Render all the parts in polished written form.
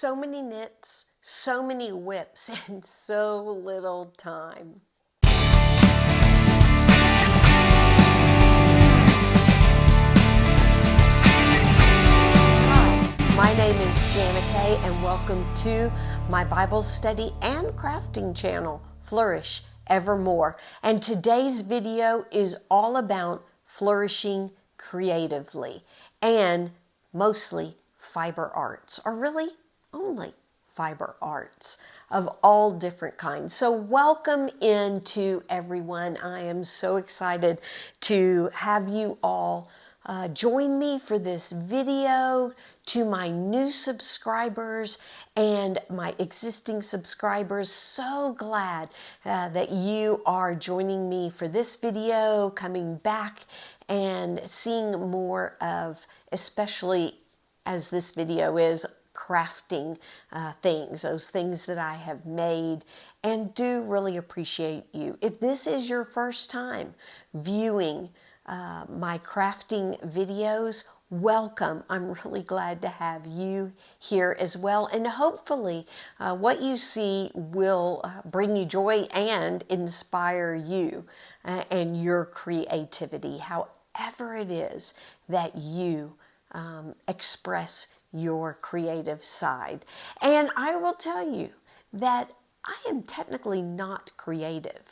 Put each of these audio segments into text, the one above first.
So many knits, so many whips, and so little time. Hi, my name is Janica, and welcome to my Bible study and crafting channel, Flourish Evermore. And today's video is all about flourishing creatively and mostly fiber arts, or really only fiber arts of all different kinds. So welcome into everyone. I am so excited to have you all join me for this video. To my new subscribers and my existing subscribers, so glad that you are joining me for this video, coming back and seeing more of, especially as this video is, crafting things, those things that I have made, and do really appreciate you. If this is your first time viewing my crafting videos, welcome. I'm really glad to have you here as well, and hopefully what you see will bring you joy and inspire you and your creativity, however it is that you express your creative side. And I will tell you that I am technically not creative.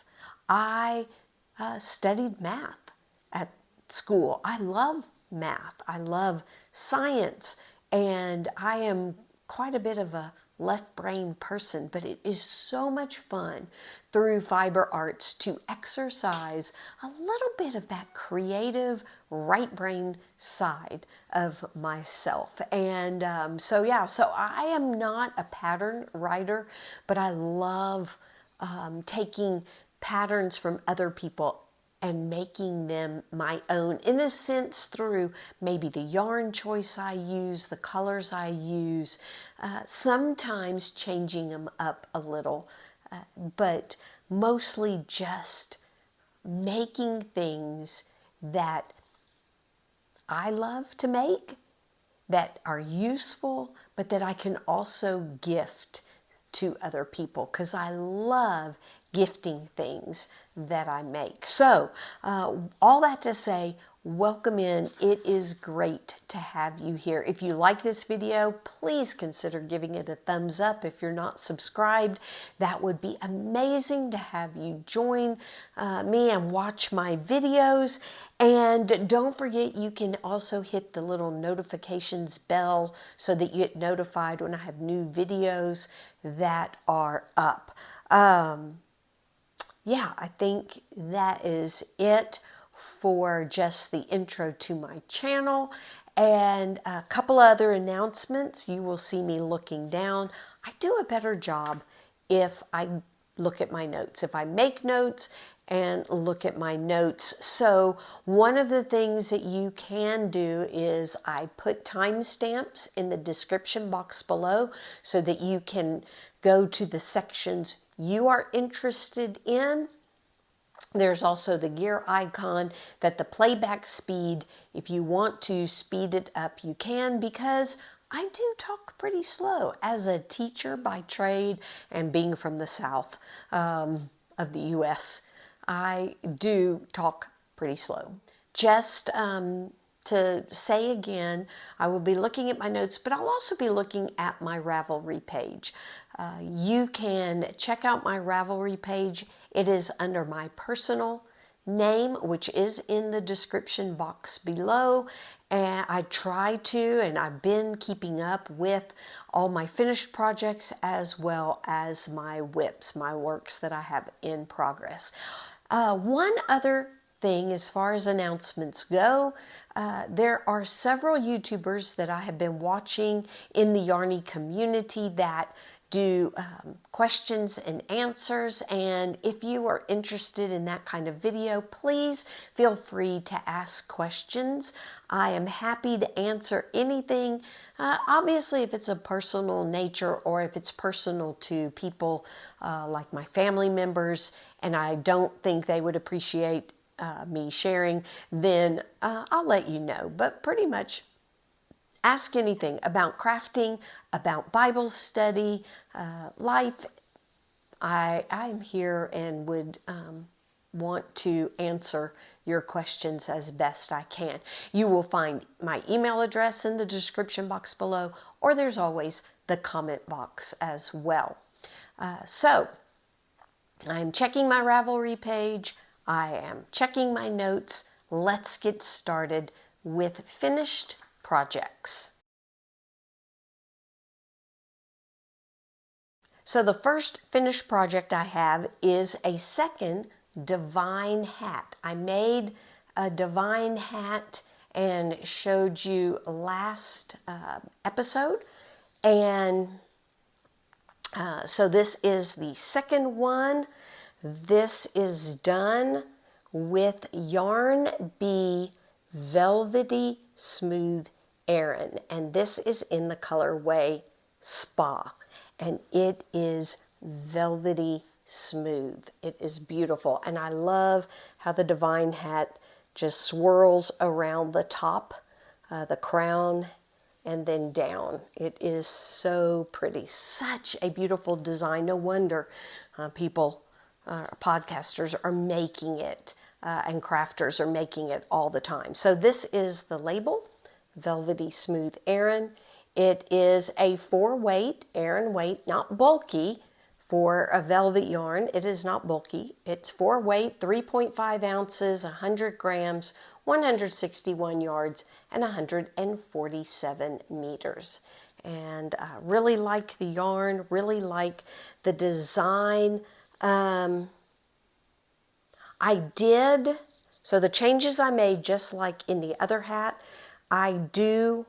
I studied math at school. I love math. I love science, and I am quite a bit of a left brain person, but it is so much fun through fiber arts to exercise a little bit of that creative right brain side of myself. And so I am not a pattern writer, but I love taking patterns from other people and making them my own, in a sense, through maybe the yarn choice I use, the colors I use, sometimes changing them up a little, but mostly just making things that I love to make, that are useful, but that I can also gift to other people, because I love gifting things that I make. So all that to say, welcome in. It is great to have you here. If you like this video, please consider giving it a thumbs up. If you're not subscribed, that would be amazing to have you join me and watch my videos. And don't forget, you can also hit the little notifications bell so that you get notified when I have new videos that are up. Yeah, I think that is it for just the intro to my channel. And a couple other announcements. You will see me looking down. I do a better job if I look at my notes, if I make notes and look at my notes. So one of the things that you can do is I put timestamps in the description box below so that you can go to the sections you are interested in. There's also the gear icon, that the playback speed, if you want to speed it up, you can, because I do talk pretty slow as a teacher by trade and being from the south of the U.S. I do talk pretty slow. Just to say again, I will be looking at my notes, but I'll also be looking at my Ravelry page. You can check out my Ravelry page. It is under my personal name, which is in the description box below. And I try to, and I've been keeping up with all my finished projects as well as my whips, my works that I have in progress. One other thing as far as announcements go, there are several YouTubers that I have been watching in the Yarny community that do questions and answers, and if you are interested in that kind of video, please feel free to ask questions. I am happy to answer anything, obviously if it's a personal nature or if it's personal to people like my family members and I don't think they would appreciate me sharing, then I'll let you know. But pretty much ask anything about crafting, about Bible study, life. I'm here and would want to answer your questions as best I can. You will find my email address in the description box below, or there's always the comment box as well. So I'm checking my Ravelry page. I am checking my notes. Let's get started with finished projects. So the first finished project I have is a second divine hat. I made a divine hat and showed you last episode, and so this is the second one. This is done with Yarn Bee Velvety Smooth Aran, and this is in the colorway Spa, and it is velvety smooth. It is beautiful, and I love how the divine hat just swirls around the top, the crown, and then down. It is so pretty. Such a beautiful design. No wonder people, podcasters are making it, and crafters are making it all the time. So this is the label, Velvety Smooth Aran. It is a 4-weight Aran weight, not bulky. For a velvet yarn, it is not bulky. It's 4-weight, 3.5 ounces, 100 grams, 161 yards, and 147 meters. And really like the yarn, really like the design. So the changes I made, just like in the other hat, I do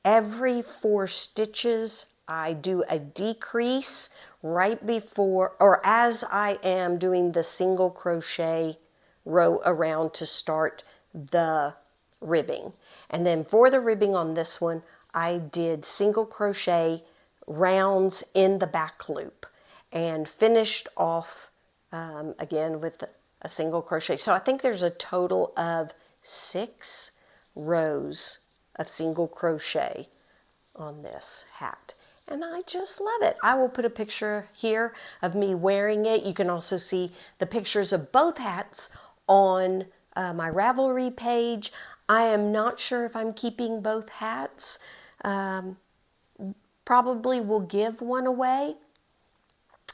every 4 stitches, I do a decrease right before, or as I am doing the single crochet row around to start the ribbing. And then for the ribbing on this one, I did single crochet rounds in the back loop and finished off again with a single crochet. So I think there's a total of 6 rows of single crochet on this hat, and I just love it. I will put a picture here of me wearing it. You can also see the pictures of both hats on my Ravelry page. I am not sure if I'm keeping both hats. Probably will give one away,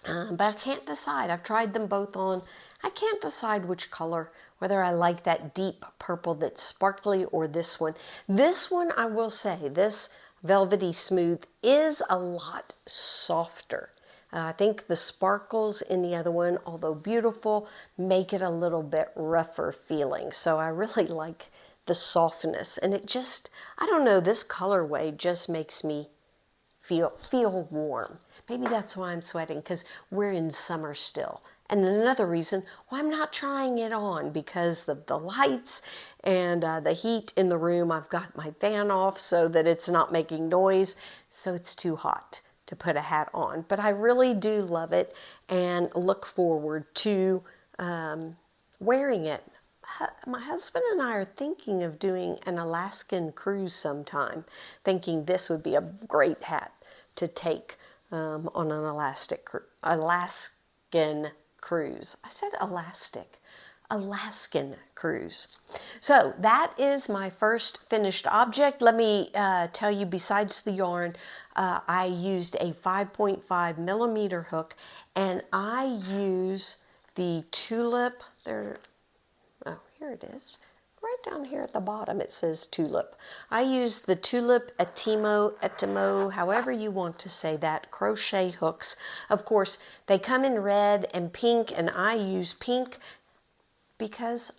but I can't decide. I've tried them both on. I can't decide which color, whether I like that deep purple that's sparkly or this one. This one, I will say, this Velvety Smooth is a lot softer. I think the sparkles in the other one, although beautiful, make it a little bit rougher feeling. So I really like the softness, and it just, I don't know, this colorway just makes me feel warm. Maybe that's why I'm sweating, because we're in summer still. And another reason why I'm not trying it on, because of the lights and the heat in the room. I've got my fan off so that it's not making noise, so it's too hot to put a hat on. But I really do love it and look forward to wearing it. My husband and I are thinking of doing an Alaskan cruise sometime, thinking this would be a great hat to take on an Alaskan cruise. I said Alaskan cruise. So that is my first finished object. Let me tell you, besides the yarn, I used a 5.5 millimeter hook, and I use the tulip. Here it is. Right down here at the bottom it says tulip. I use the tulip etimo, however you want to say that, crochet hooks. Of course, they come in red and pink, and I use pink because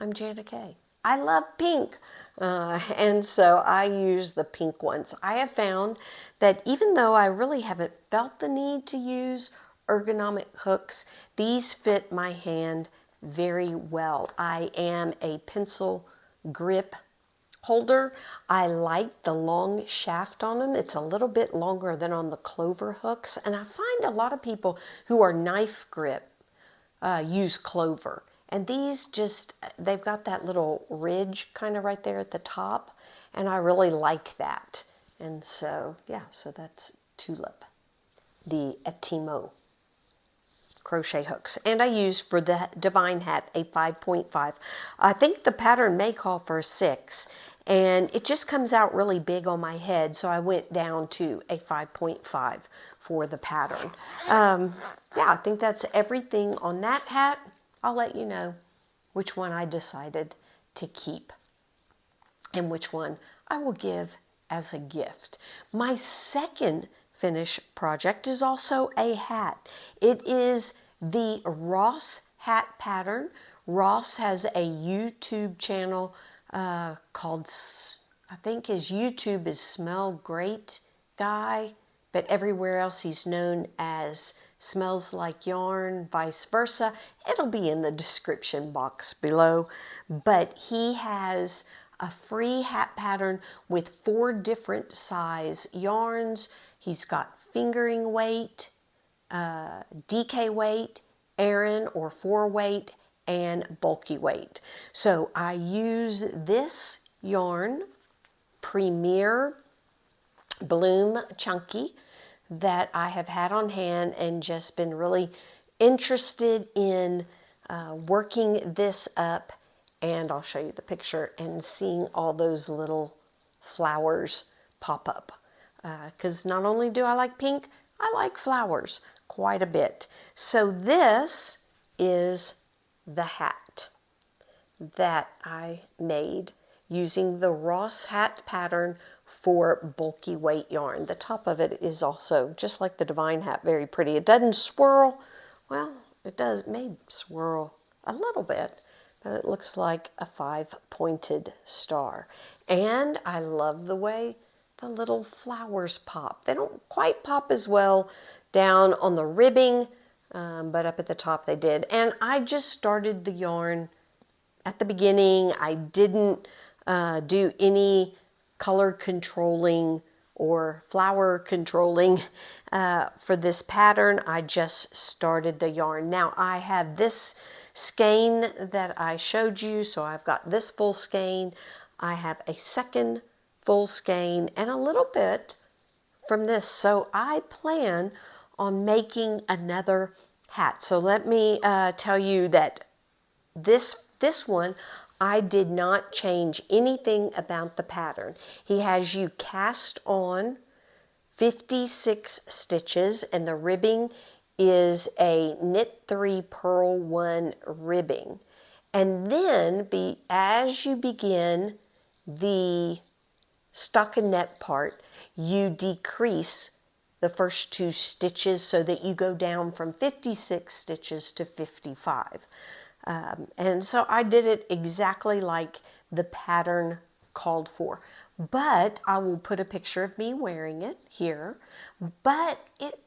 I'm Jana Kay. I love pink, and so I use the pink ones. I have found that even though I really haven't felt the need to use ergonomic hooks, these fit my hand very well. I am a pencil grip holder. I like the long shaft on them. It's a little bit longer than on the clover hooks, and I find a lot of people who are knife grip use clover, and these just, they've got that little ridge kind of right there at the top, and I really like that. And so, yeah, so that's Tulip, the Etimo crochet hooks. And I used for the Divine Hat a 5.5. I think the pattern may call for a 6, and it just comes out really big on my head, so I went down to a 5.5 for the pattern. Yeah, I think that's everything on that hat. I'll let you know which one I decided to keep and which one I will give as a gift. My second finish project is also a hat. It is the Ross hat pattern. Ross has a YouTube channel called, I think his YouTube is Smell Great Guy, but everywhere else he's known as Smells Like Yarn, vice versa. It'll be in the description box below. But he has a free hat pattern with 4 different size yarns. He's got fingering weight, DK weight, Aran or 4 weight, and bulky weight. So I use this yarn, Premier Bloom Chunky, that I have had on hand and just been really interested in working this up. And I'll show you the picture and seeing all those little flowers pop up. Because not only do I like pink, I like flowers quite a bit. So this is the hat that I made using the Ross hat pattern for bulky weight yarn. The top of it is also, just like the Divine Hat, very pretty. It doesn't swirl. Well, it does, may swirl a little bit, but it looks like a 5-pointed star. And I love the way the little flowers pop. They don't quite pop as well down on the ribbing, but up at the top they did. And I just started the yarn at the beginning. I didn't do any color controlling or flower controlling for this pattern. I just started the yarn. Now I have this skein that I showed you, so I've got this full skein. I have a second full skein and a little bit from this. So I plan on making another hat. So let me tell you that this one, I did not change anything about the pattern. He has you cast on 56 stitches, and the ribbing is a knit 3 purl 1 ribbing. And then as you begin the stockinette part, you decrease the first 2 stitches so that you go down from 56 stitches to 55. And so I did it exactly like the pattern called for. But I will put a picture of me wearing it here. But it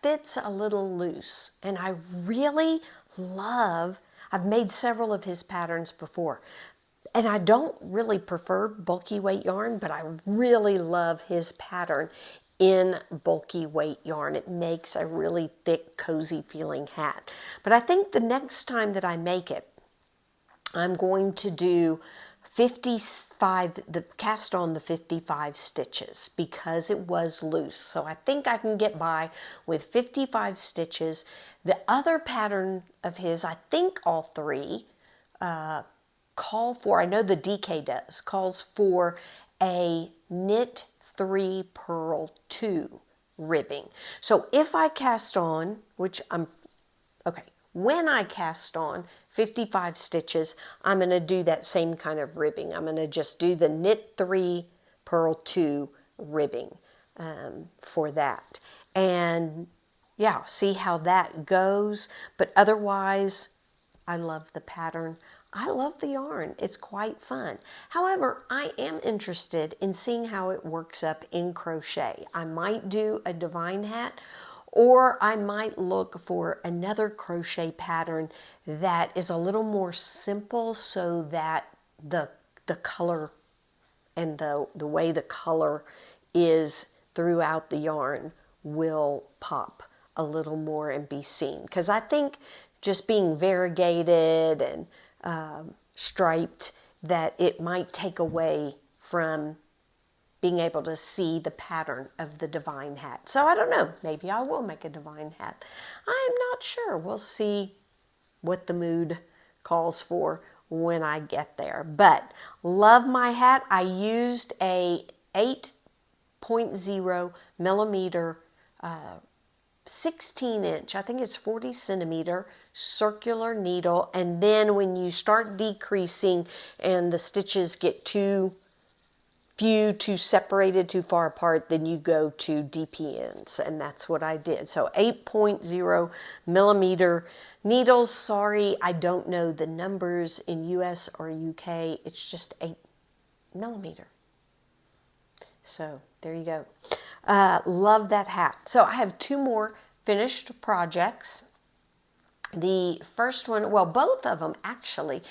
fits a little loose. And I really love, I've made several of his patterns before. And I don't really prefer bulky weight yarn, but I really love his pattern in bulky weight yarn. It makes a really thick, cozy feeling hat. But I think the next time that I make it, I'm going to do 55, cast on the 55 stitches because it was loose. So I think I can get by with 55 stitches. The other pattern of his, I think all 3 call for, I know the DK does, calls for a knit 3 purl 2 ribbing. So if I cast on, when I cast on 55 stitches, I'm going to do that same kind of ribbing. I'm going to just do the knit 3 purl 2 ribbing for that. And yeah, see how that goes. But otherwise, I love the pattern. I love the yarn. It's quite fun. However, I am interested in seeing how it works up in crochet. I might do a Divine Hat, or I might look for another crochet pattern that is a little more simple so that the color and the way the color is throughout the yarn will pop a little more and be seen. Because I think just being variegated and striped, that it might take away from being able to see the pattern of the divine hat. So I don't know, maybe I will make a divine hat. I'm not sure. We'll see what the mood calls for when I get there. But love my hat. I used a 8.0 millimeter 16-inch, I think it's 40 centimeter circular needle, and then when you start decreasing and the stitches get too few, too separated, too far apart, then you go to DPNs, and that's what I did. So 8.0 millimeter needles. Sorry, I don't know the numbers in US or UK. It's just 8 millimeter. So there you go. Love that hat. So I have 2 more finished projects. The first one, well, both of them actually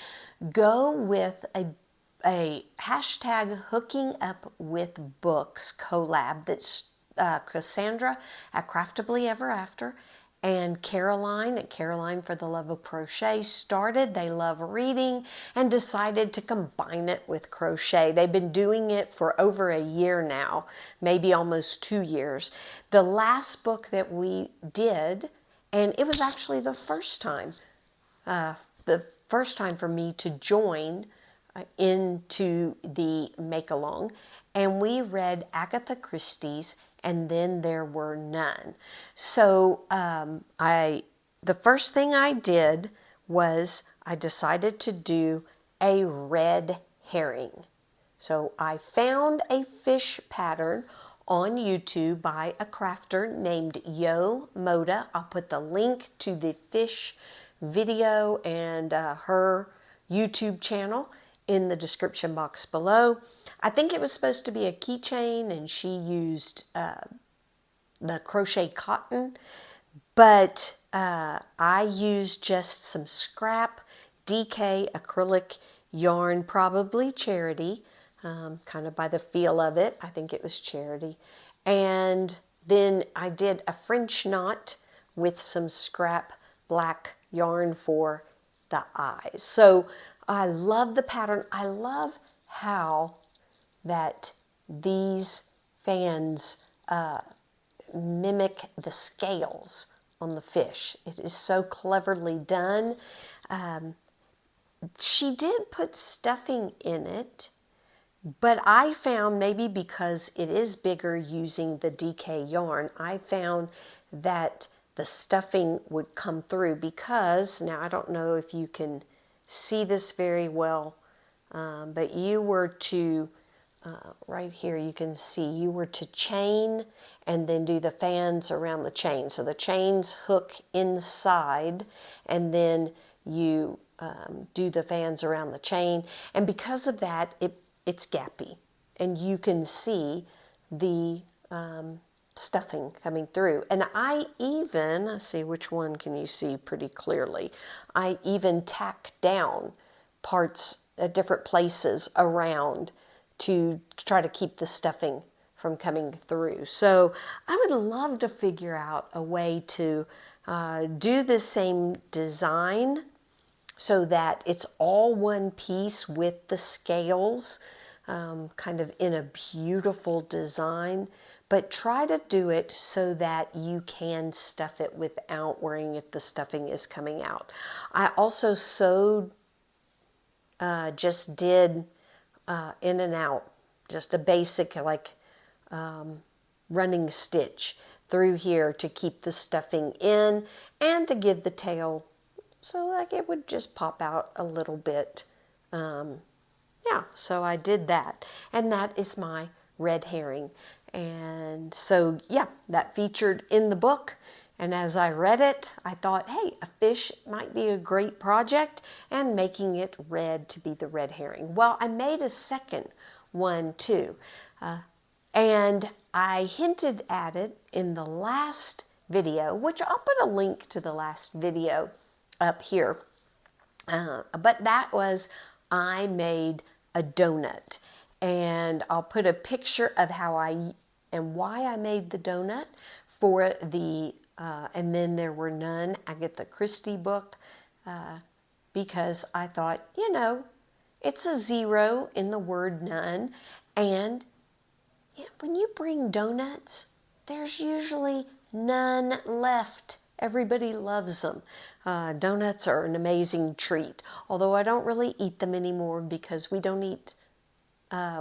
go with a hashtag hooking up with books collab that's Cassandra at Craftably Ever After and Caroline at Caroline for the Love of Crochet started. They love reading and decided to combine it with crochet. They've been doing it for over a year now, maybe almost 2 years. The last book that we did, and it was actually the first time for me to join into the make-along, and we read Agatha Christie's And Then There Were None. So the first thing I did was I decided to do a red herring. So I found a fish pattern on YouTube by a crafter named Yo Moda. I'll put the link to the fish video and her YouTube channel in the description box below. I think it was supposed to be a keychain, and she used the crochet cotton, but I used just some scrap DK acrylic yarn, probably Charity, kind of by the feel of it. I think it was Charity. And then I did a French knot with some scrap black yarn for the eyes. So I love the pattern. I love how that these fans mimic the scales on the fish. It is so cleverly done. She did put stuffing in it, but I found, maybe because it is bigger using the DK yarn, I found that the stuffing would come through because, now I don't know if you can see this very well, but you were to, right here you can see, you were to chain and then do the fans around the chain. So the chains hook inside, and then you do the fans around the chain. And because of that, it's gappy. And you can see the stuffing coming through. And I even, let's see, which one can you see pretty clearly? I even tack down parts at different places around to try to keep the stuffing from coming through. So I would love to figure out a way to do the same design so that it's all one piece with the scales, kind of in a beautiful design, but try to do it so that you can stuff it without worrying if the stuffing is coming out. I also sewed, just did in and out, just a basic like running stitch through here to keep the stuffing in and to give the tail so like it would just pop out a little bit. Yeah, so I did that, and that is my red herring. And so yeah, that featured in the book, and as I read it, I thought, hey, a fish might be a great project, and making it red to be the red herring. Well, I made a second one too, and I hinted at it in the last video, which I'll put a link to the last video up here, but that was, I made a donut, and I'll put a picture of how and why I made the donut for the And Then There Were None Agatha Christie book, because I thought, you know, it's a 0 in the word none, And when you bring donuts, there's usually none left. Everybody loves them. Donuts are an amazing treat, although I don't really eat them anymore because we don't eat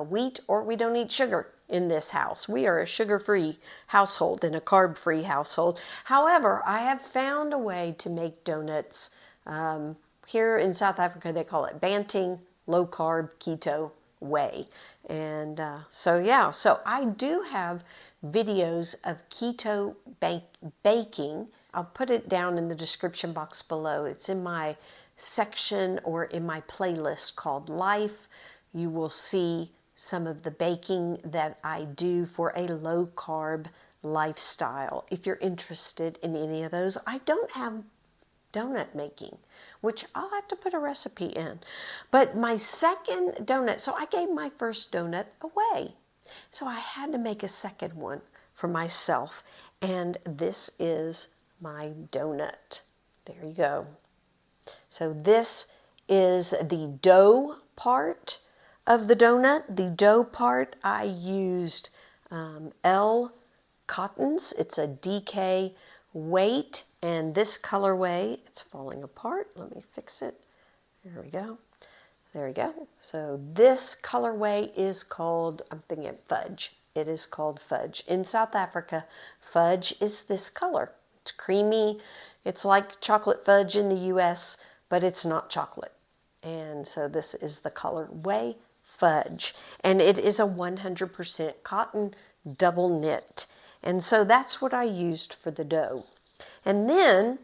wheat or we don't eat sugar in this house. We are a sugar-free household and a carb-free household. However, I have found a way to make donuts. Here in South Africa, they call it Banting low-carb keto way. And so I do have videos of keto baking. I'll put it down in the description box below. It's in my section or in my playlist called Life. You will see some of the baking that I do for a low-carb lifestyle. If you're interested in any of those, I don't have donut making, which I'll have to put a recipe in. But my second donut, so I gave my first donut away. So I had to make a second one for myself. And this is my donut. There you go. So this is the dough part of the donut. The dough part, I used L cottons. It's a DK weight, and this colorway, it's falling apart. Let me fix it. There we go. There we go. So this colorway is called, I'm thinking fudge. It is called fudge. In South Africa, fudge is this color. It's creamy. It's like chocolate fudge in the US, but it's not chocolate. And so this is the colorway fudge. And it is a 100% cotton double knit. And so that's what I used for the dough. And then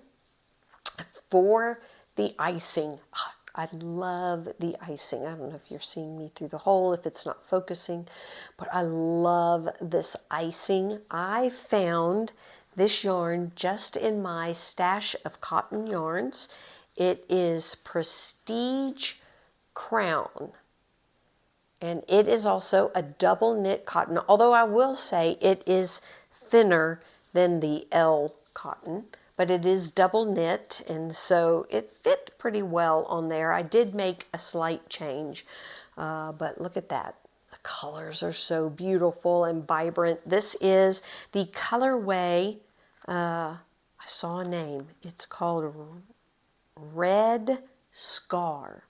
for the icing, I love the icing. I don't know if you're seeing me through the hole, if it's not focusing, but I love this icing. I found this yarn just in my stash of cotton yarns. It is Prestige Crown. And it is also a double knit cotton, although I will say it is thinner than the L cotton, but it is double knit, and so it fit pretty well on there. I did make a slight change, but look at that. The colors are so beautiful and vibrant. This is the colorway, I saw a name. It's called Red Scar.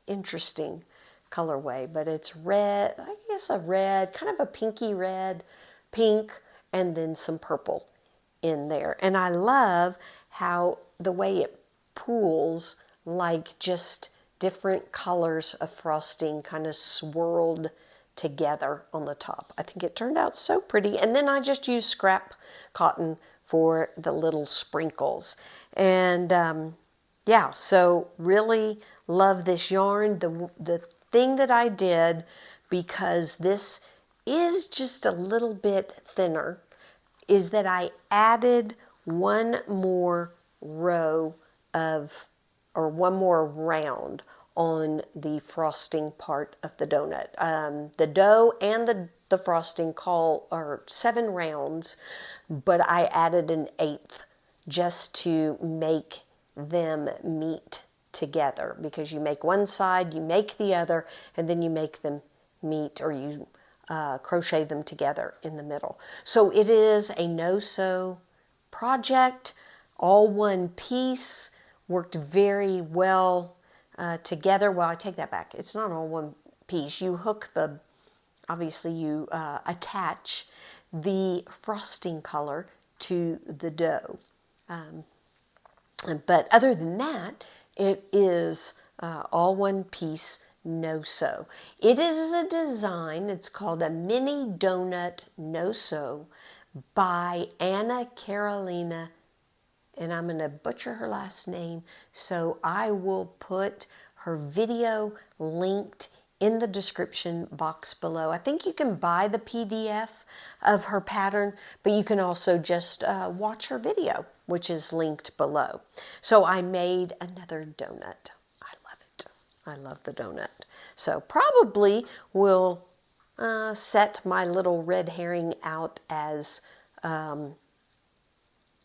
Interesting colorway, but it's red, I guess a red, kind of a pinky red, pink, and then some purple in there. And I love how the way it pools, like just different colors of frosting kind of swirled together on the top. I think it turned out so pretty. And then I just used scrap cotton for the little sprinkles. And yeah, so really love this yarn. The thing that I did, because this is just a little bit thinner, is that I added one more row of, or one more round on the frosting part of the donut. The dough and the frosting are 7 rounds, but I added an 8th just to make them meet together, because you make one side, you make the other, and then you make them meet, or you crochet them together in the middle. So it is a no-sew project, all one piece, worked very well together. Well, I take that back. It's not all one piece. You hook obviously you attach the frosting color to the dough. But other than that, it is all one piece, no sew. It is a design, it's called a mini donut no sew by Anna Carolina, and I'm going to butcher her last name, so I will put her video linked in the description box below. I think you can buy the PDF of her pattern, but you can also just watch her video, which is linked below. So I made another donut. I love it. I love the donut. So probably will set my little red herring out as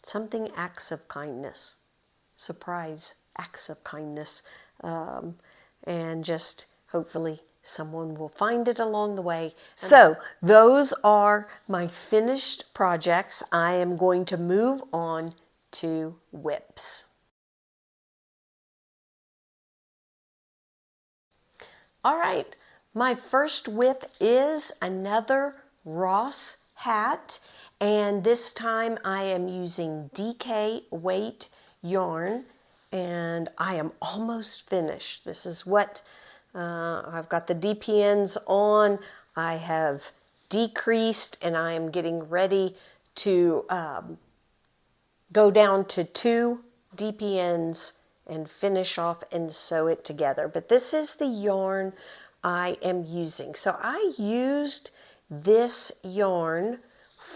something acts of kindness, surprise acts of kindness, and just hopefully someone will find it along the way. So those are my finished projects. I am going to move on to whips. All right, my first whip is another Ross hat, and this time I am using DK weight yarn, and I am almost finished. This is what I've got the DPNs on. I have decreased, and I am getting ready to go down to 2 DPNs and finish off and sew it together. But this is the yarn I am using. So I used this yarn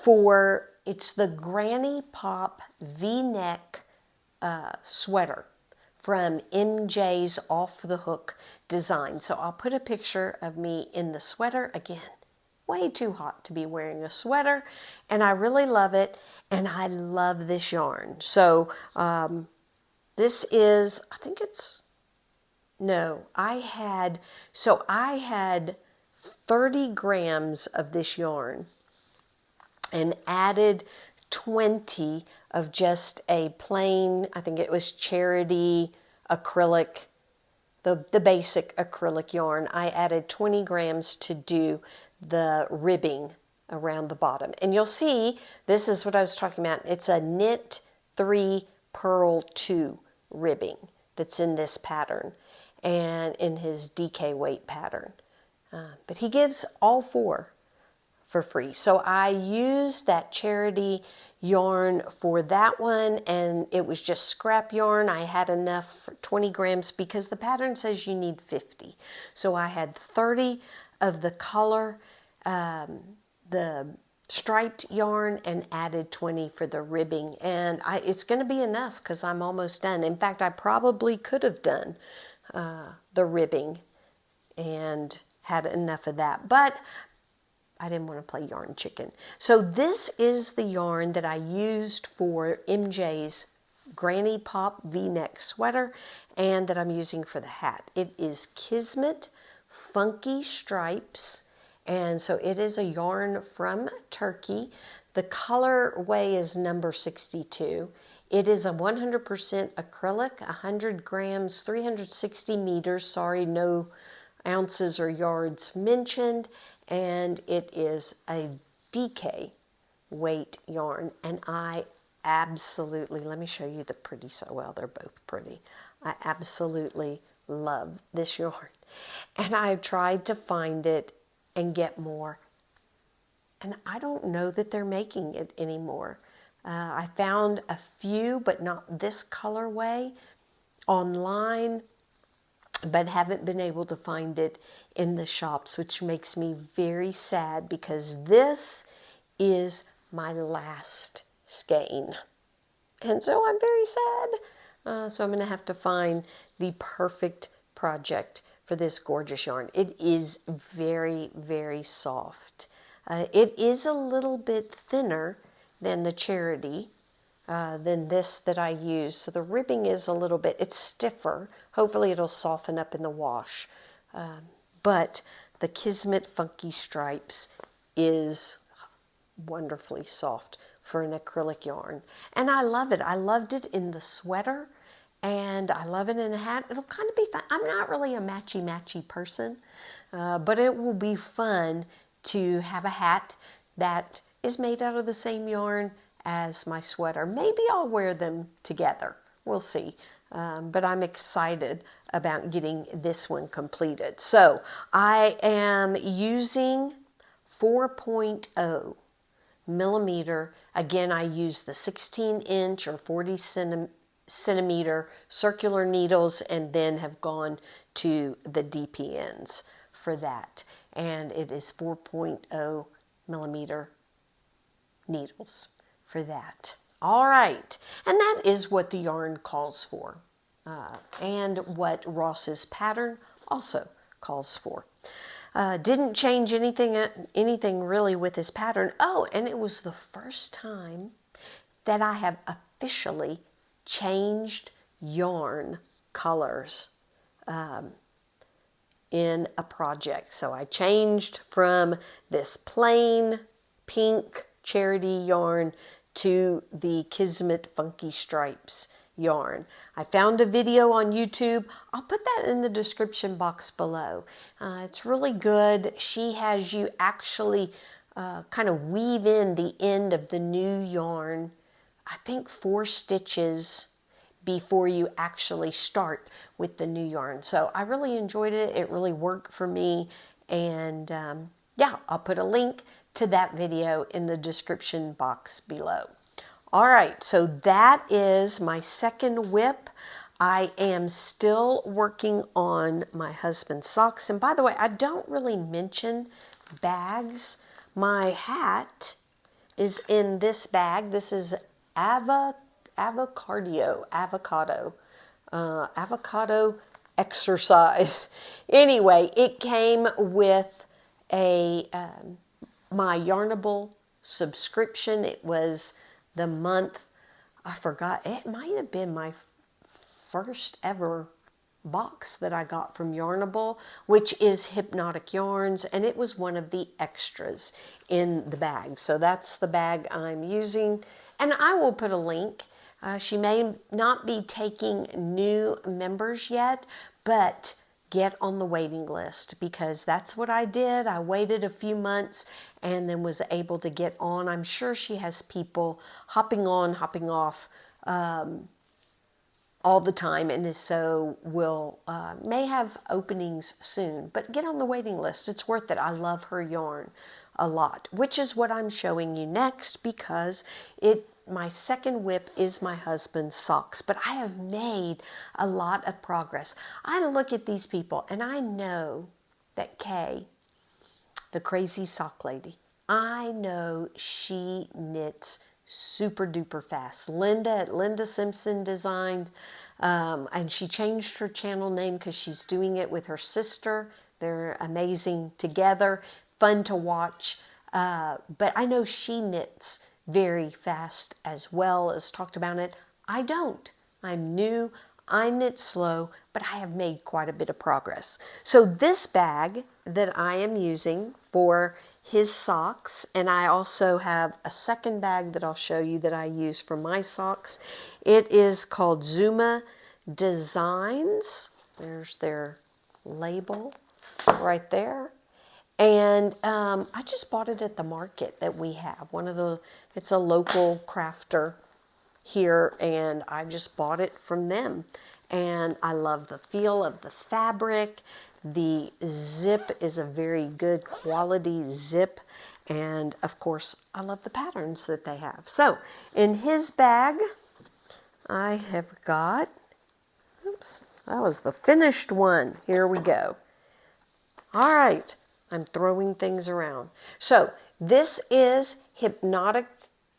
for, it's the Granny Pop V-neck sweater from MJ's Off the Hook design. So I'll put a picture of me in the sweater. Again, way too hot to be wearing a sweater, and I really love it, and I love this yarn. So this is, I think it's, no, I had 30 grams of this yarn and added 20 of just a plain, I think it was Charity acrylic, the basic acrylic yarn. I added 20 grams to do the ribbing around the bottom. And you'll see, this is what I was talking about. It's a knit 3, purl 2 ribbing that's in this pattern and in his DK weight pattern. But he gives all 4 for free. So I used that Charity yarn for that one, and it was just scrap yarn. I had enough for 20 grams because the pattern says you need 50. So I had 30 of the color, the striped yarn, and added 20 for the ribbing. And it's going to be enough because I'm almost done. In fact, I probably could have done the ribbing and had enough of that, but I didn't want to play yarn chicken. So this is the yarn that I used for MJ's Granny Pop V-neck sweater and that I'm using for the hat. It is Kismet Funky Stripes, and so it is a yarn from Turkey. The colorway is number 62. It is a 100% acrylic, 100 grams, 360 meters. Sorry, no ounces or yards mentioned. And it is a DK weight yarn. And I absolutely, let me show you the pretty, so well, they're both pretty. I absolutely love this yarn. And I've tried to find it and get more. And I don't know that they're making it anymore. I found a few, but not this colorway online, but haven't been able to find it in the shops, which makes me very sad because this is my last skein. And so I'm very sad. So I'm going to have to find the perfect project for this gorgeous yarn. It is very, very soft. It is a little bit thinner than the Charity, than this that I use. So the ribbing is a little bit, it's stiffer. Hopefully it'll soften up in the wash. But the Kismet Funky Stripes is wonderfully soft for an acrylic yarn. And I love it. I loved it in the sweater, and I love it in a hat. It'll kind of be fun. I'm not really a matchy-matchy person, but it will be fun to have a hat that is made out of the same yarn as my sweater. Maybe I'll wear them together. We'll see. But I'm excited about getting this one completed. So I am using 4.0 millimeter. Again, I use the 16-inch or 40 centimeter circular needles, and then have gone to the DPNs for that. And it is 4.0 millimeter needles for that. All right, and that is what the yarn calls for, and what Ross's pattern also calls for. Didn't change anything really with his pattern. Oh, and it was the first time that I have officially changed yarn colors in a project. So I changed from this plain pink charity yarn to the Kismet Funky Stripes yarn. I found a video on YouTube. I'll put that in the description box below. It's really good. She has you actually kind of weave in the end of the new yarn, I think 4 stitches before you actually start with the new yarn. So I really enjoyed it. It really worked for me. And yeah, I'll put a link to that video in the description box below. All right, so that is my second whip. I am still working on my husband's socks. And by the way, I don't really mention bags. My hat is in this bag. This is avocado exercise. Anyway, it came with a my Yarnable subscription. It was the month, I forgot, it might have been my first ever box that I got from Yarnable, which is Hypnotic Yarns, and it was one of the extras in the bag. So that's the bag I'm using, and I will put a link. She may not be taking new members yet, but get on the waiting list, because that's what I did. I waited a few months and then was able to get on. I'm sure she has people hopping on, hopping off all the time, and so will may have openings soon. But get on the waiting list. It's worth it. I love her yarn a lot, which is what I'm showing you next, because my second whip is my husband's socks. But I have made a lot of progress. I look at these people and I know that Kay, the crazy sock lady, I know she knits super duper fast. Linda at Linda Simpson Designed, and she changed her channel name because she's doing it with her sister. They're amazing together, fun to watch. But I know she knits very fast as well as talked about it. I don't. I'm new. I knit slow, but I have made quite a bit of progress. So this bag that I am using for his socks, and I also have a second bag that I'll show you that I use for my socks. It is called Zuma Designs. There's their label right there. And I just bought it at the market that we have. It's a local crafter here, and I just bought it from them. And I love the feel of the fabric. The zip is a very good quality zip. And of course, I love the patterns that they have. So in his bag, I have got, oops, that was the finished one. Here we go. All right. I'm throwing things around. So this is Hypnotic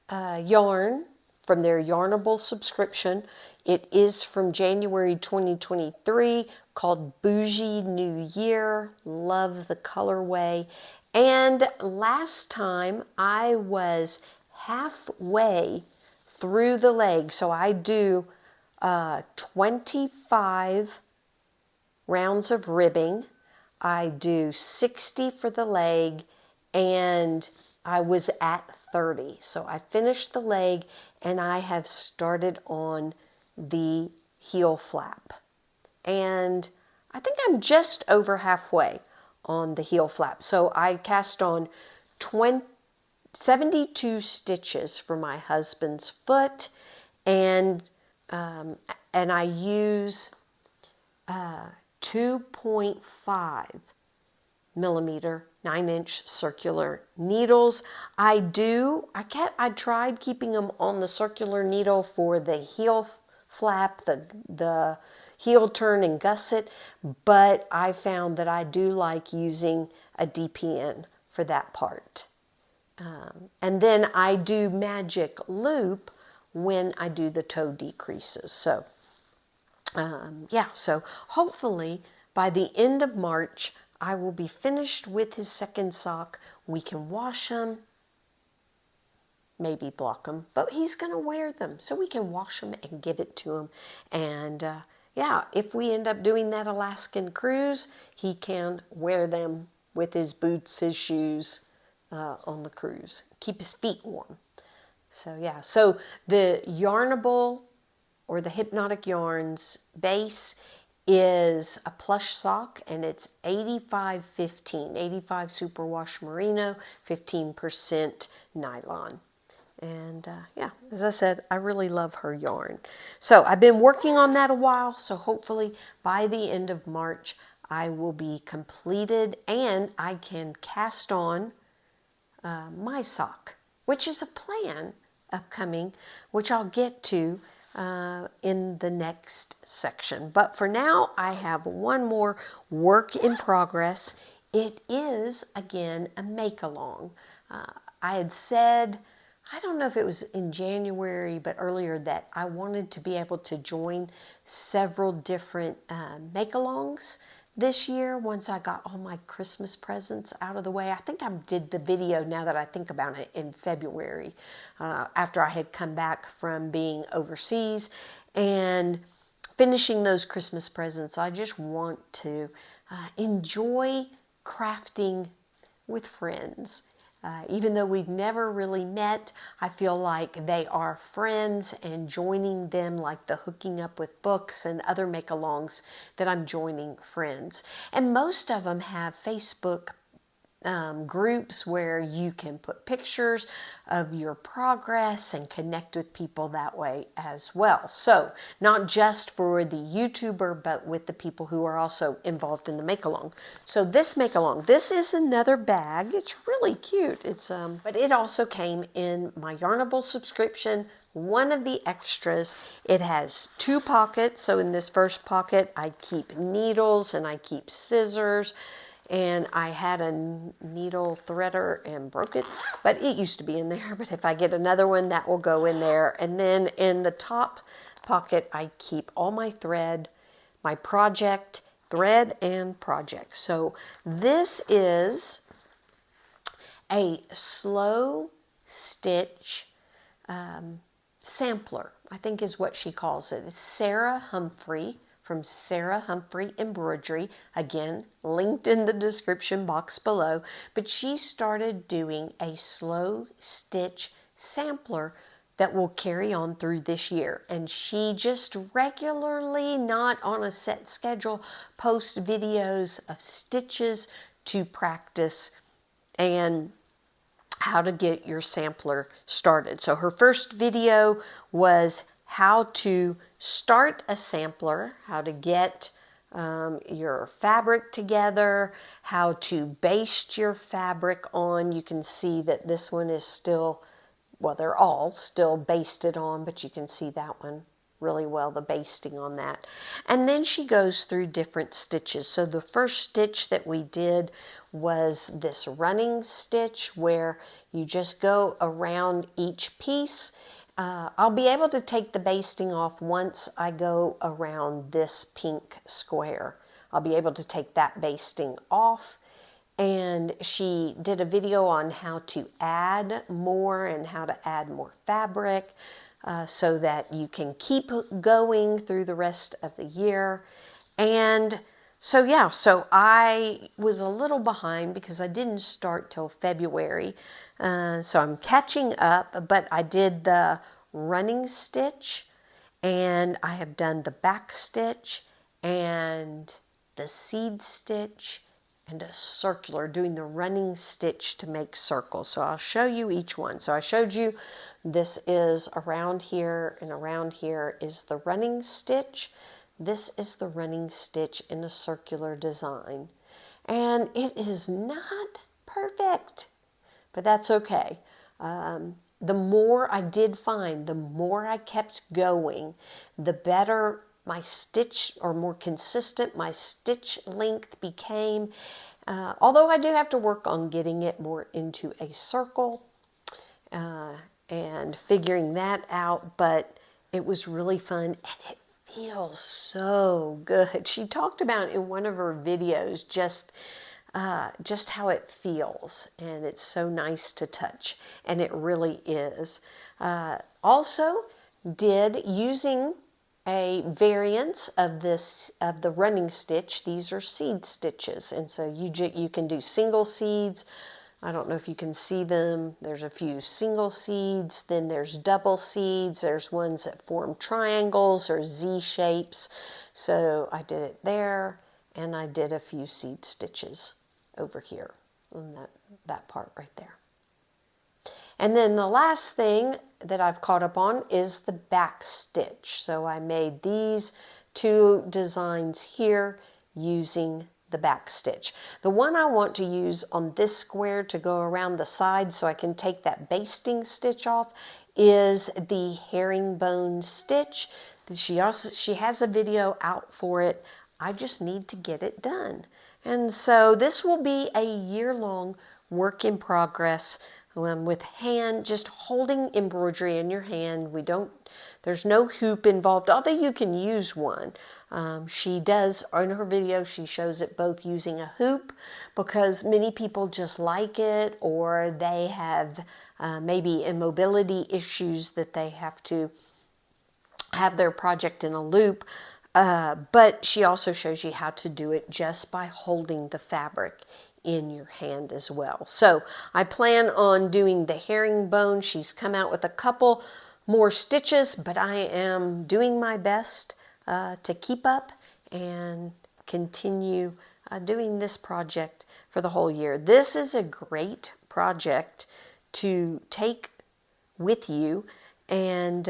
yarn from their Yarnable subscription. It is from January 2023, called Bougie New Year. Love the colorway. And last time I was halfway through the leg. So I do 25 rounds of ribbing. I do 60 for the leg, and I was at 30. So I finished the leg, and I have started on the heel flap. And I think I'm just over halfway on the heel flap. So I cast on 72 stitches for my husband's foot, and I use 2.5 millimeter 9-inch circular needles. I tried keeping them on the circular needle for the heel flap, the heel turn and gusset, but I found that I do like using a DPN for that part. And then I do magic loop when I do the toe decreases. So yeah, so hopefully by the end of March, I will be finished with his second sock. We can wash them, maybe block them, but he's going to wear them. So we can wash them and give it to him. And yeah, if we end up doing that Alaskan cruise, he can wear them with his boots, his shoes on the cruise. Keep his feet warm. So yeah, so the Yarnable or the Hypnotic Yarns base is a plush sock, and it's 85-15, 85 superwash merino, 15% nylon. And yeah, as I said, I really love her yarn. So I've been working on that a while, so hopefully by the end of March I will be completed and I can cast on my sock, which is a plan upcoming, which I'll get to in the next section. But for now, I have one more work in progress. It is, again, a make-along. I had said, I don't know if it was in January, but earlier, that I wanted to be able to join several different make-alongs this year once I got all my Christmas presents out of the way. I think I did the video, now that I think about it, in February after I had come back from being overseas and finishing those Christmas presents. I just want to enjoy crafting with friends. Even though we've never really met, I feel like they are friends, and joining them, like the hooking up with books and other make-alongs, that I'm joining friends. And most of them have Facebook groups where you can put pictures of your progress and connect with people that way as well. So not just for the YouTuber, but with the people who are also involved in the make-along. So this make-along, this is another bag. It's really cute. It's but it also came in my Yarnable subscription, one of the extras. It has 2 pockets. So in this first pocket, I keep needles and I keep scissors. And I had a needle threader and broke it, but it used to be in there. But if I get another one, that will go in there. And then in the top pocket, I keep all my thread, my project thread and project. So this is a slow stitch sampler, I think is what she calls it. It's Sarah Humphrey from Sarah Humphrey Embroidery, again linked in the description box below. But she started doing a slow stitch sampler that will carry on through this year, and she just regularly, not on a set schedule, posts videos of stitches to practice and how to get your sampler started. So her first video was how to start a sampler, how to get your fabric together, how to baste your fabric on. You can see that this one is still, well, they're all still basted on, but you can see that one really well, the basting on that. And then she goes through different stitches. So the first stitch that we did was this running stitch, where you just go around each piece. I'll be able to take the basting off once I go around this pink square. I'll be able to take that basting off. And she did a video on how to add more and how to add more fabric so that you can keep going through the rest of the year. And so yeah, so I was a little behind because I didn't start till February. So I'm catching up, but I did the running stitch, and I have done the back stitch and the seed stitch and a circular, doing the running stitch to make circles. So I'll show you each one. So I showed you this is around here, and around here is the running stitch. This is the running stitch in a circular design. And it is not perfect, but that's okay. The more I did find, the more I kept going, the better my stitch, or more consistent my stitch length became. Although I do have to work on getting it more into a circle and figuring that out, but it was really fun, and it feels so good. She talked about in one of her videos just how it feels, and it's so nice to touch, and it really is. Also did, using a variance of the running stitch. These are seed stitches, and so you can do single seeds. I don't know if you can see them. There's a few single seeds, then there's double seeds, there's ones that form triangles or Z shapes. So I did it there, and I did a few seed stitches over here on that part right there. And then the last thing that I've caught up on is the back stitch. So I made these two designs here using the back stitch. The one I want to use on this square to go around the side so I can take that basting stitch off is the herringbone stitch. She has a video out for it. I just need to get it done. And so this will be a year-long work in progress. With just holding embroidery in your hand. There's no hoop involved, although you can use one. She does, in her video, she shows it both using a hoop because many people just like it, or they have maybe immobility issues that they have to have their project in a loop. But she also shows you how to do it just by holding the fabric in your hand as well. So I plan on doing the herringbone. She's come out with a couple more stitches, but I am doing my best to keep up and continue doing this project for the whole year. This is a great project to take with you and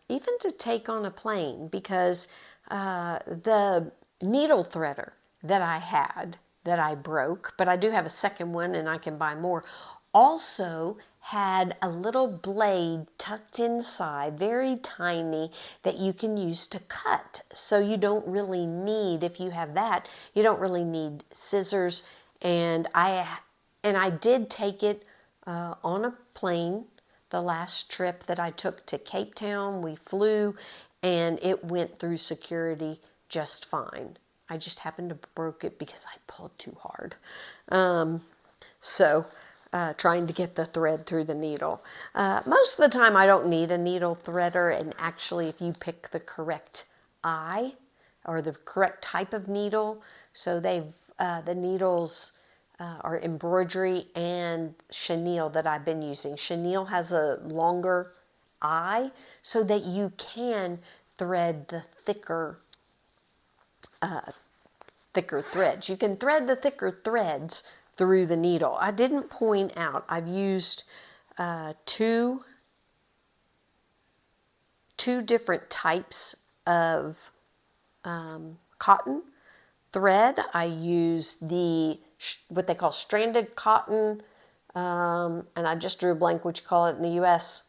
even to take on a plane, because the needle threader that I had that I broke, but I do have a second one and I can buy more, also had a little blade tucked inside, very tiny, that you can use to cut. So you don't really need, if you have that, you don't really need scissors. And I did take it on a plane the last trip that I took to Cape Town. We flew and it went through security just fine. I just happened to broke it because I pulled too hard. Trying to get the thread through the needle. Most of the time I don't need a needle threader, and actually if you pick the correct eye or the correct type of needle, so the needles are embroidery and chenille that I've been using. Chenille has a longer eye so that you can thread the thicker threads. You can thread the thicker threads through the needle. I didn't point out, I've used two different types of cotton thread. I use what they call stranded cotton, and I just drew a blank what you call it in the US.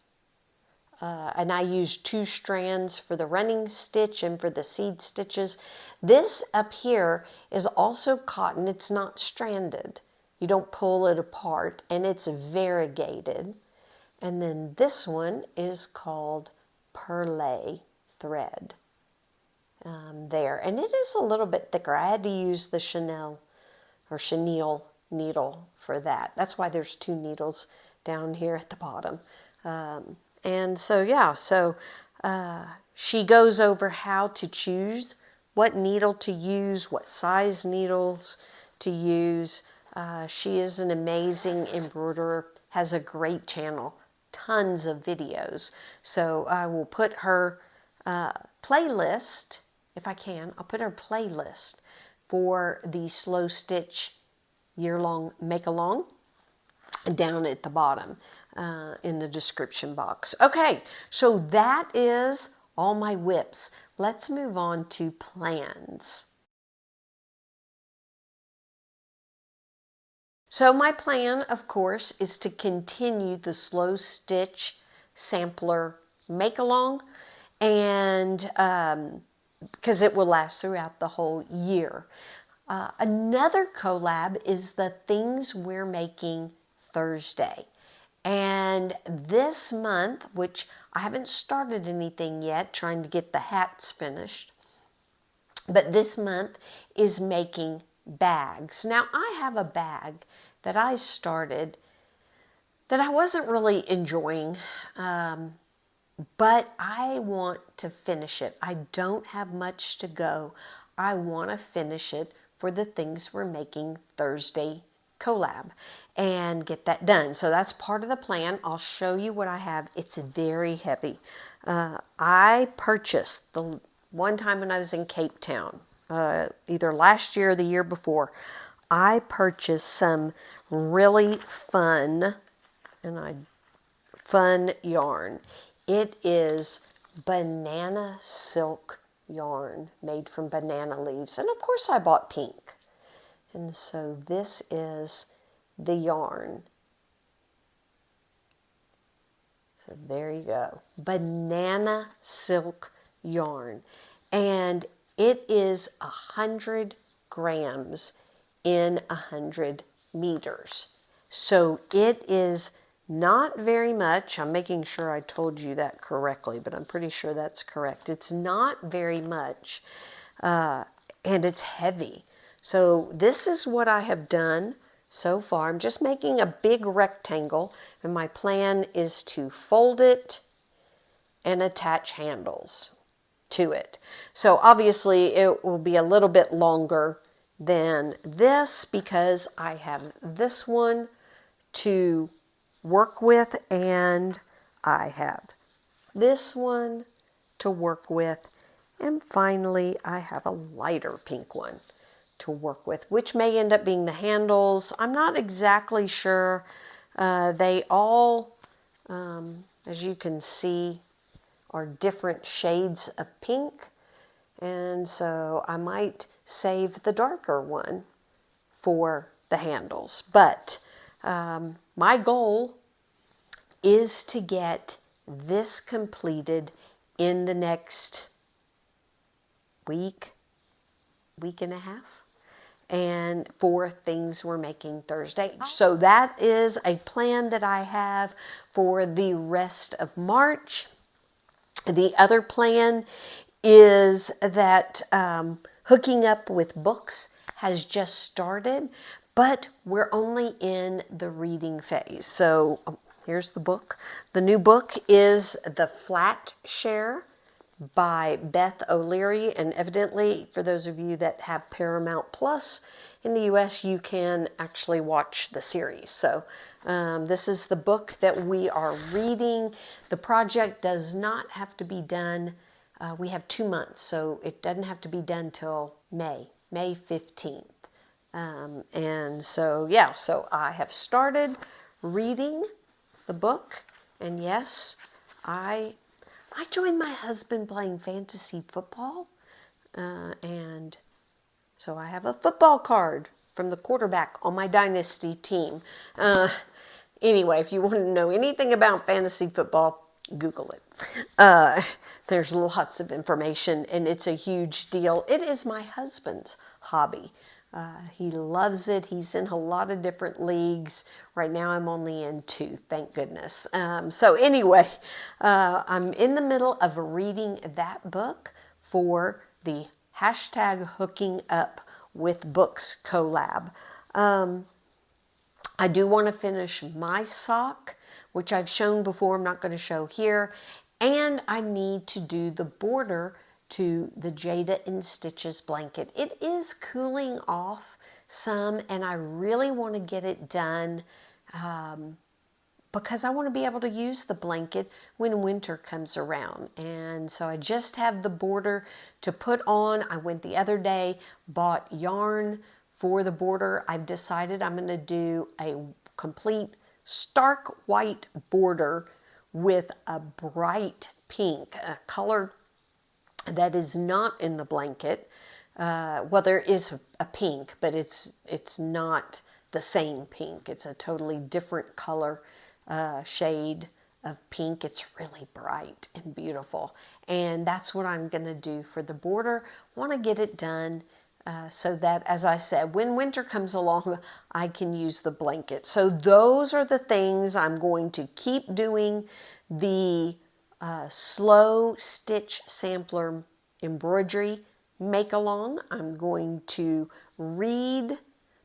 And I use 2 strands for the running stitch and for the seed stitches. This up here is also cotton. It's not stranded. You don't pull it apart, and it's variegated. And then this one is called perlé thread there. And it is a little bit thicker. I had to use the chenille needle for that. That's why there's 2 needles down here at the bottom. And so, yeah, she goes over how to choose what needle to use, what size needles to use. She is an amazing embroiderer, has a great channel, tons of videos. So I will put her playlist, if I can, I'll put her playlist for the slow stitch year-long make-along down at the bottom in the description box. Okay, so that is all my whips. Let's move on to plans. So my plan, of course, is to continue the slow stitch sampler make-along, and because it will last throughout the whole year. Another collab is the things we're making Thursday. And this month, which I haven't started anything yet, trying to get the hats finished, but this month is making bags. Now, I have a bag that I started that I wasn't really enjoying but I want to finish it. I don't have much to go. I want to finish it for the things we're making Thursday collab and get that done. So that's part of the plan. I'll show you what I have. It's very heavy. I purchased the one time when I was in Cape Town, either last year or the year before, I purchased some really fun yarn. It is banana silk yarn made from banana leaves. And of course I bought pink. And so this is the yarn. So there you go. Banana silk yarn. And it is 100 grams in 100 meters. So it is not very much. I'm making sure I told you that correctly, but I'm pretty sure that's correct. It's not very much, and it's heavy. So this is what I have done so far. I'm just making a big rectangle, and my plan is to fold it and attach handles to it. So obviously it will be a little bit longer than this because I have this one to work with, and I have this one to work with, and finally I have a lighter pink one to work with, which may end up being the handles. I'm not exactly sure. They all, as you can see, are different shades of pink, and so I might save the darker one for the handles. But my goal is to get this completed in the next week and a half, and for things we're making Thursday. So that is a plan that I have for the rest of March. The other plan is that hooking up with books has just started, but we're only in the reading phase. So here's the book. The new book is The Flat Share by Beth O'Leary, and evidently for those of you that have Paramount Plus in the US, you can actually watch the series. So this is the book that we are reading. The project does not have to be done. We have 2 months, so it doesn't have to be done till May 15th. And so, yeah, so I have started reading the book, and yes, I joined my husband playing fantasy football, and so I have a football card from the quarterback on my dynasty team. Anyway, if you want to know anything about fantasy football, Google it. There's lots of information, and it's a huge deal. It is my husband's hobby. He loves it. He's in a lot of different leagues. Right now I'm only in 2, thank goodness. So anyway, I'm in the middle of reading that book for the hashtag Hooking Up with Books collab. I do want to finish my sock, which I've shown before. I'm not going to show here. And I need to do the border to the Jada in Stitches blanket. It is cooling off some, and I really want to get it done because I want to be able to use the blanket when winter comes around. And so I just have the border to put on. I went the other day, bought yarn for the border. I've decided I'm going to do a complete stark white border with a bright pink, a color that is not in the blanket. Well, there is a pink, but it's not the same pink. It's a totally different color shade of pink. It's really bright and beautiful. And that's what I'm going to do for the border. Want to get it done so that, as I said, when winter comes along, I can use the blanket. So those are the things I'm going to keep doing. The slow stitch sampler embroidery make along. I'm going to read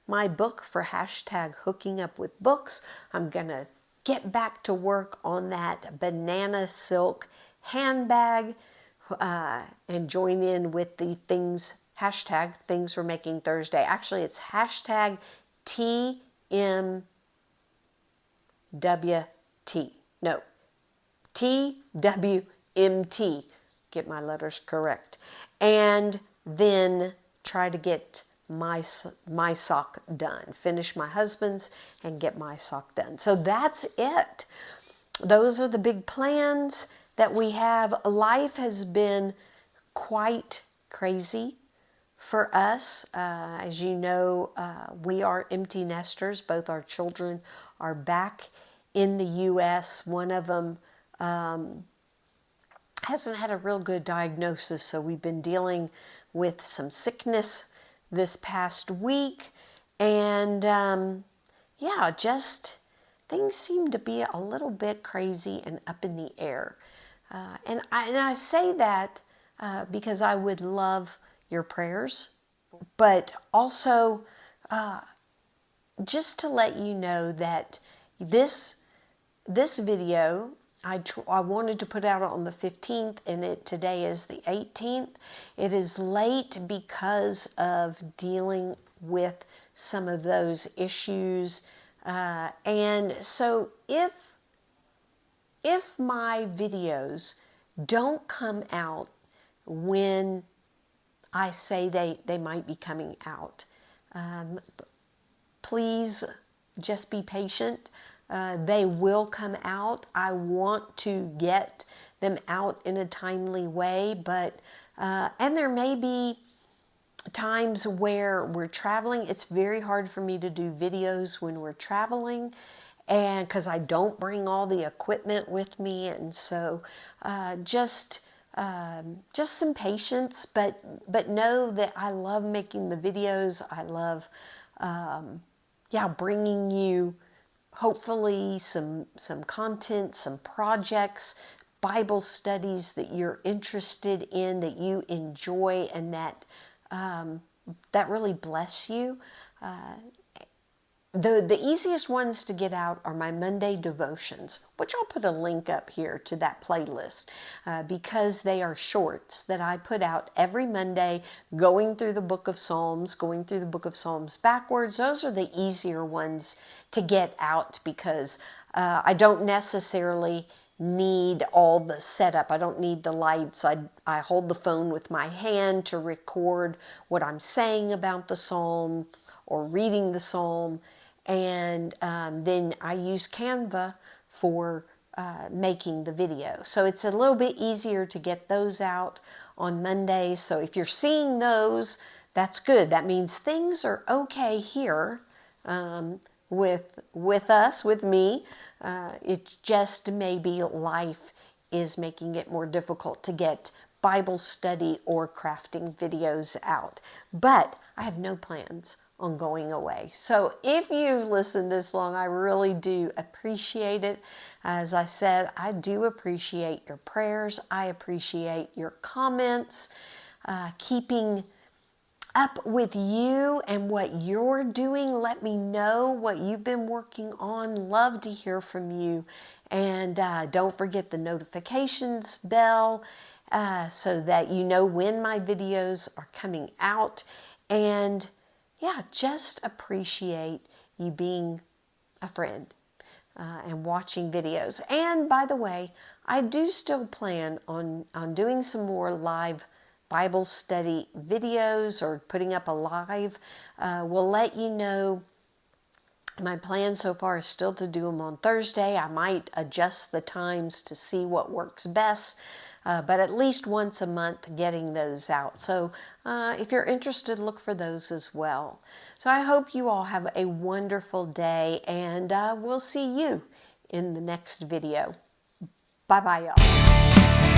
my book for hashtag Hooking Up with Books. I'm going to get back to work on that banana silk handbag, and join in with the things, hashtag things we're making Thursday. Actually, it's hashtag TMWT. No, TWMT. Get my letters correct. And then try to get my sock done. Finish my husband's and get my sock done. So that's it. Those are the big plans that we have. Life has been quite crazy for us. As you know, we are empty nesters. Both our children are back in the U.S. One of them hasn't had a real good diagnosis, so we've been dealing with some sickness this past week. And yeah, just things seem to be a little bit crazy and up in the air. And I say that because I would love your prayers, but also just to let you know that this video I wanted to put out on the 15th, and today is the 18th. It is late because of dealing with some of those issues, and so if my videos don't come out when I say they might be coming out, please just be patient. They will come out. I want to get them out in a timely way, but and there may be times where we're traveling. It's very hard for me to do videos when we're traveling, and because I don't bring all the equipment with me, and so just some patience. But know that I love making the videos. I love bringing you hopefully some content, some projects, Bible studies that you're interested in, that you enjoy, and that really bless you. The easiest ones to get out are my Monday devotions, which I'll put a link up here to that playlist, because they are shorts that I put out every Monday, going through the book of Psalms backwards. Those are the easier ones to get out because I don't necessarily need all the setup. I don't need the lights. I hold the phone with my hand to record what I'm saying about the psalm or reading the psalm. And then I use Canva for making the video. So it's a little bit easier to get those out on Mondays. So if you're seeing those, that's good. That means things are okay here with us, with me. It's just maybe life is making it more difficult to get Bible study or crafting videos out. But I have no plans on going away. So if you've listened this long, I really do appreciate it. As I said, I do appreciate your prayers. I appreciate your comments, keeping up with you and what you're doing. Let me know what you've been working on. Love to hear from you. And don't forget the notifications bell so that you know when my videos are coming out. And yeah, just appreciate you being a friend and watching videos. And by the way, I do still plan on doing some more live Bible study videos or putting up a live. We'll let you know. My plan so far is still to do them on Thursday. I might adjust the times to see what works best, but at least once a month getting those out. So if you're interested, look for those as well. So I hope you all have a wonderful day, and we'll see you in the next video. Bye-bye, y'all.